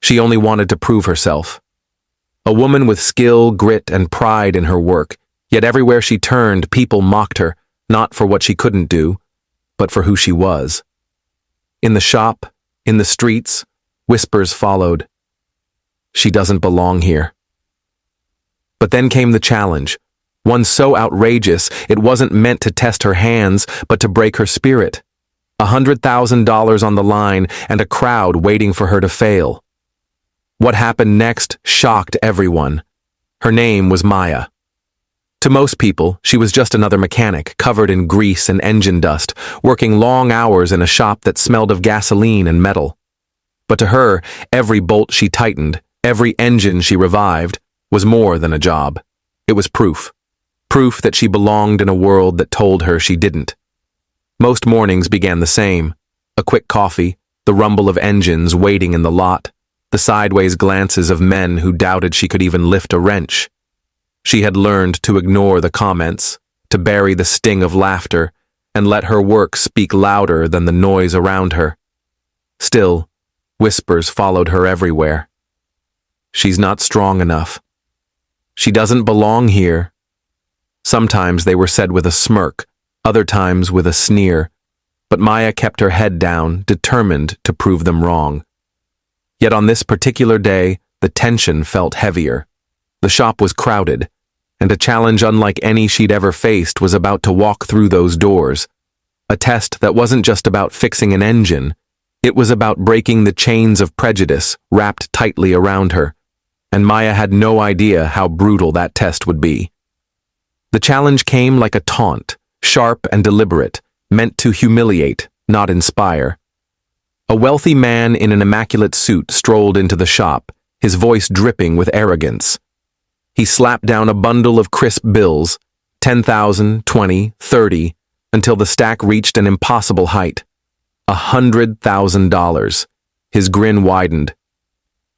She only wanted to prove herself. A woman with skill, grit, and pride in her work, yet everywhere she turned, people mocked her, not for what she couldn't do, but for who she was. In the shop, in the streets, whispers followed. She doesn't belong here. But then came the challenge, one so outrageous it wasn't meant to test her hands, but to break her spirit. $100,000 on the line and a crowd waiting for her to fail. What happened next shocked everyone. Her name was Maya. To most people, she was just another mechanic, covered in grease and engine dust, working long hours in a shop that smelled of gasoline and metal. But to her, every bolt she tightened, every engine she revived, was more than a job. It was proof. Proof that she belonged in a world that told her she didn't. Most mornings began the same. A quick coffee, the rumble of engines waiting in the lot, the sideways glances of men who doubted she could even lift a wrench. She had learned to ignore the comments, to bury the sting of laughter, and let her work speak louder than the noise around her. Still, whispers followed her everywhere. She's not strong enough. She doesn't belong here. Sometimes they were said with a smirk, other times with a sneer, but Maya kept her head down, determined to prove them wrong. Yet on this particular day, the tension felt heavier. The shop was crowded, and a challenge unlike any she'd ever faced was about to walk through those doors. A test that wasn't just about fixing an engine, it was about breaking the chains of prejudice wrapped tightly around her, and Maya had no idea how brutal that test would be. The challenge came like a taunt, sharp and deliberate, meant to humiliate, not inspire. A wealthy man in an immaculate suit strolled into the shop, his voice dripping with arrogance. He slapped down a bundle of crisp bills, 10,000, 20, 30, until the stack reached an impossible height. $100,000. His grin widened.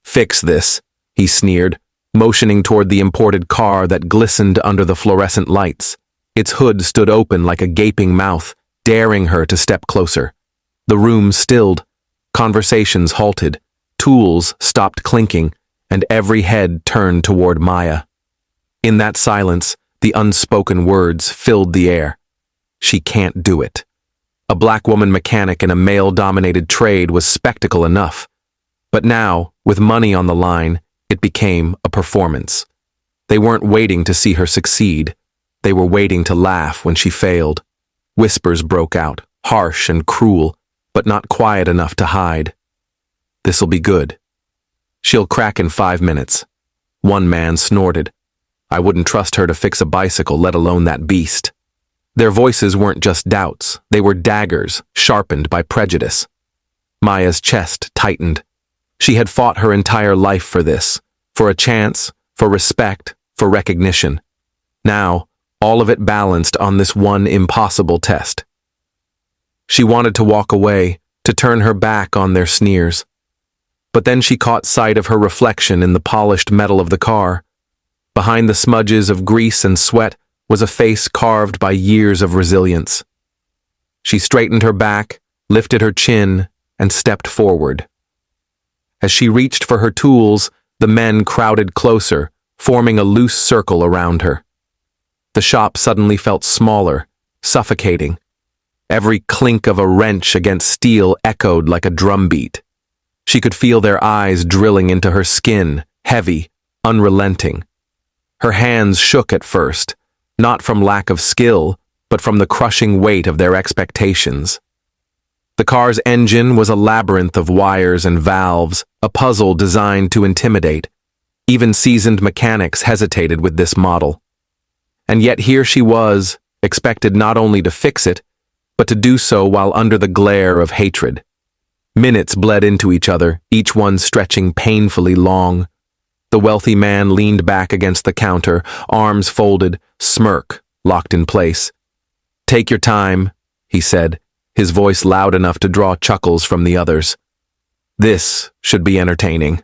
"Fix this," he sneered, motioning toward the imported car that glistened under the fluorescent lights. Its hood stood open like a gaping mouth, daring her to step closer. The room stilled. Conversations halted. Tools stopped clinking, and every head turned toward Maya. In that silence, the unspoken words filled the air. She can't do it. A black woman mechanic in a male-dominated trade was spectacle enough. But now, with money on the line, it became a performance. They weren't waiting to see her succeed. They were waiting to laugh when she failed. Whispers broke out, harsh and cruel, but not quiet enough to hide. "This'll be good. She'll crack in 5 minutes." One man snorted. "I wouldn't trust her to fix a bicycle, let alone that beast." Their voices weren't just doubts, they were daggers, sharpened by prejudice. Maya's chest tightened. She had fought her entire life for this, for a chance, for respect, for recognition. Now, all of it balanced on this one impossible test. She wanted to walk away, to turn her back on their sneers. But then she caught sight of her reflection in the polished metal of the car. Behind the smudges of grease and sweat was a face carved by years of resilience. She straightened her back, lifted her chin, and stepped forward. As she reached for her tools, the men crowded closer, forming a loose circle around her. The shop suddenly felt smaller, suffocating. Every clink of a wrench against steel echoed like a drumbeat. She could feel their eyes drilling into her skin, heavy, unrelenting. Her hands shook at first, not from lack of skill, but from the crushing weight of their expectations. The car's engine was a labyrinth of wires and valves, a puzzle designed to intimidate. Even seasoned mechanics hesitated with this model. And yet here she was, expected not only to fix it, but to do so while under the glare of hatred. Minutes bled into each other, each one stretching painfully long. The wealthy man leaned back against the counter, arms folded, smirk locked in place. "Take your time," he said, his voice loud enough to draw chuckles from the others. "This should be entertaining."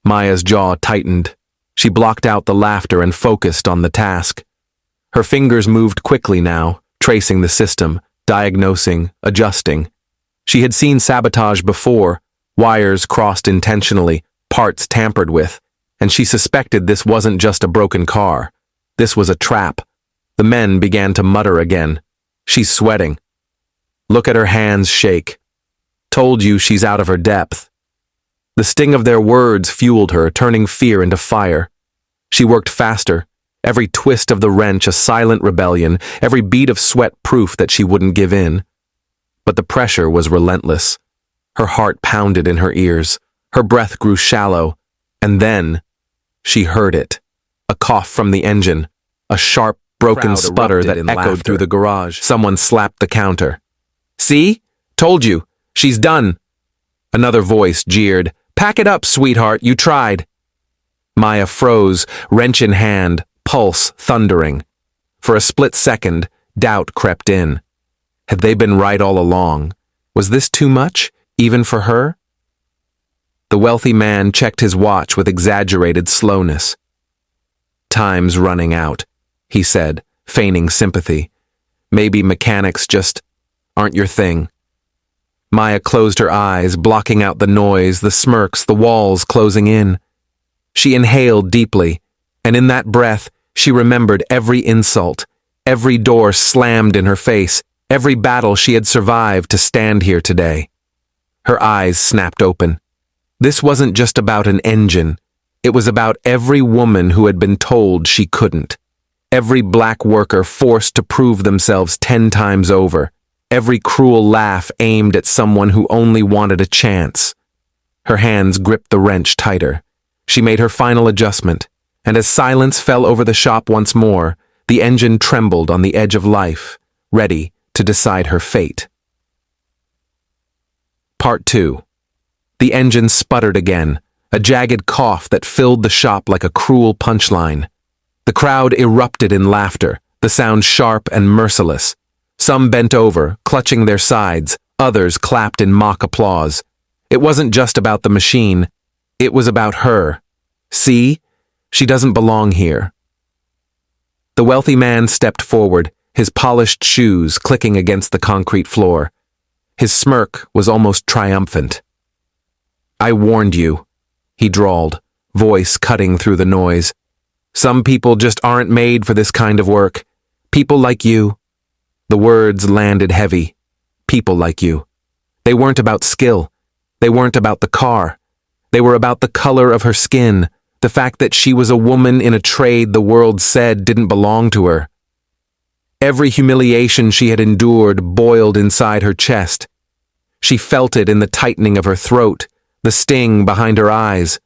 Maya's jaw tightened. She blocked out the laughter and focused on the task. Her fingers moved quickly now, tracing the system, diagnosing, adjusting. She had seen sabotage before, wires crossed intentionally, parts tampered with, and she suspected this wasn't just a broken car. This was a trap. The men began to mutter again. She's sweating. Look at her hands shake. Told you she's out of her depth. The sting of their words fueled her, turning fear into fire. She worked faster, every twist of the wrench a silent rebellion, every bead of sweat proof that she wouldn't give in. But the pressure was relentless. Her heart pounded in her ears. Her breath grew shallow. And then she heard it. A cough from the engine. A sharp, broken sputter that echoed through the garage. Someone slapped the counter. See? Told you. She's done. Another voice jeered. Pack it up, sweetheart. You tried. Maya froze, wrench in hand, pulse thundering. For a split second, doubt crept in. Had they been right all along? Was this too much, even for her? The wealthy man checked his watch with exaggerated slowness. Time's running out, he said, feigning sympathy. Maybe mechanics just aren't your thing. Maya closed her eyes, blocking out the noise, the smirks, the walls closing in. She inhaled deeply, and in that breath, she remembered every insult, every door slammed in her face, every battle she had survived to stand here today. Her eyes snapped open. This wasn't just about an engine. It was about every woman who had been told she couldn't. Every black worker forced to prove themselves 10 times over. Every cruel laugh aimed at someone who only wanted a chance. Her hands gripped the wrench tighter. She made her final adjustment, and as silence fell over the shop once more, the engine trembled on the edge of life, ready to decide her fate. Part 2. The engine sputtered again, a jagged cough that filled the shop like a cruel punchline. The crowd erupted in laughter, the sound sharp and merciless. Some bent over, clutching their sides, others clapped in mock applause. It wasn't just about the machine, it was about her. See? She doesn't belong here. The wealthy man stepped forward, his polished shoes clicking against the concrete floor. His smirk was almost triumphant. I warned you, he drawled, voice cutting through the noise. Some people just aren't made for this kind of work. People like you. The words landed heavy. People like you. They weren't about skill. They weren't about the car. They were about the color of her skin, the fact that she was a woman in a trade the world said didn't belong to her. Every humiliation she had endured boiled inside her chest. She felt it in the tightening of her throat, the sting behind her eyes.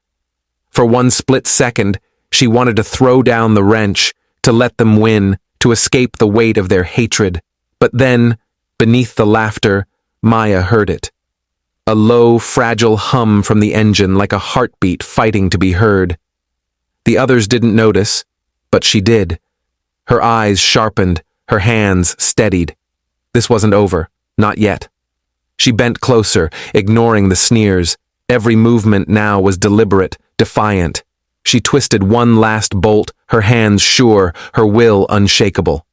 For one split second, she wanted to throw down the wrench, to let them win, to escape the weight of their hatred. But then, beneath the laughter, Maya heard it. A low, fragile hum from the engine like a heartbeat fighting to be heard. The others didn't notice, but she did. Her eyes sharpened, her hands steadied. This wasn't over, not yet. She bent closer, ignoring the sneers. Every movement now was deliberate, defiant. She twisted one last bolt, her hands sure, her will unshakable.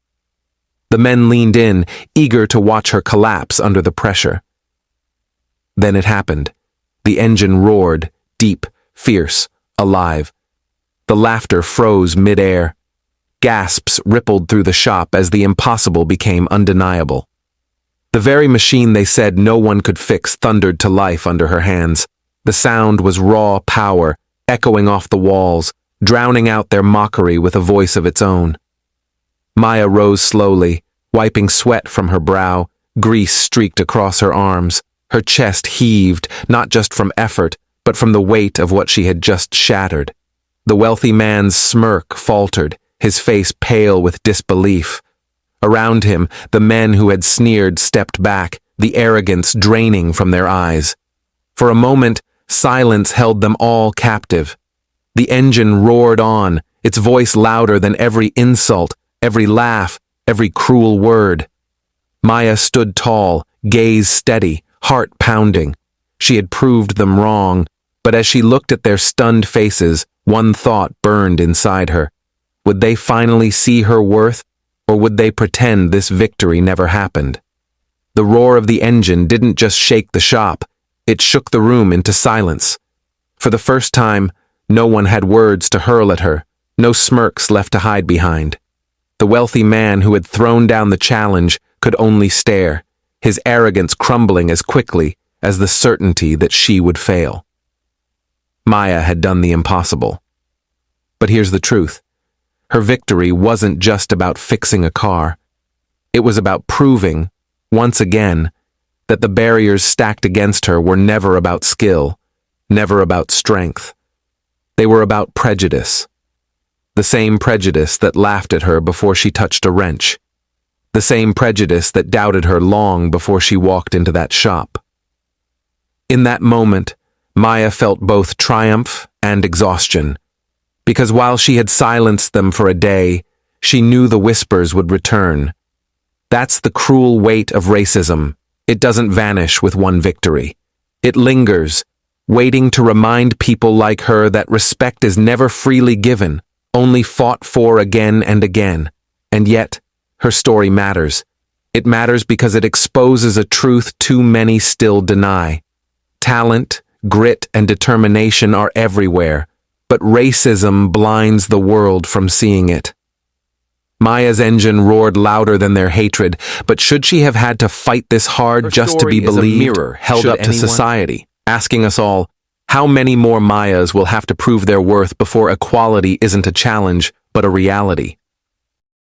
The men leaned in, eager to watch her collapse under the pressure. Then it happened. The engine roared, deep, fierce, alive. The laughter froze mid-air. Gasps rippled through the shop as the impossible became undeniable. The very machine they said no one could fix thundered to life under her hands. The sound was raw power, echoing off the walls, drowning out their mockery with a voice of its own. Maya rose slowly, wiping sweat from her brow. Grease streaked across her arms. Her chest heaved, not just from effort, but from the weight of what she had just shattered. The wealthy man's smirk faltered, his face pale with disbelief. Around him, the men who had sneered stepped back, the arrogance draining from their eyes. For a moment, silence held them all captive. The engine roared on, its voice louder than every insult, every laugh, every cruel word. Maya stood tall, gaze steady, heart pounding. She had proved them wrong, but as she looked at their stunned faces, one thought burned inside her. Would they finally see her worth, or would they pretend this victory never happened? The roar of the engine didn't just shake the shop, it shook the room into silence. For the first time, no one had words to hurl at her, no smirks left to hide behind. The wealthy man who had thrown down the challenge could only stare, his arrogance crumbling as quickly as the certainty that she would fail. Maya had done the impossible. But here's the truth. Her victory wasn't just about fixing a car. It was about proving, once again, that the barriers stacked against her were never about skill, never about strength. They were about prejudice. The same prejudice that laughed at her before she touched a wrench. The same prejudice that doubted her long before she walked into that shop. In that moment, Maya felt both triumph and exhaustion, because while she had silenced them for a day, she knew the whispers would return. That's the cruel weight of racism. It doesn't vanish with one victory. It lingers, waiting to remind people like her that respect is never freely given, only fought for again and again. And yet, her story matters. It matters because it exposes a truth too many still deny. Talent, grit, and determination are everywhere, but racism blinds the world from seeing it. Maya's engine roared louder than their hatred, but should she have had to fight this hard just to be believed? A mirror held up to society, asking us all, how many more Mayas will have to prove their worth before equality isn't a challenge, but a reality?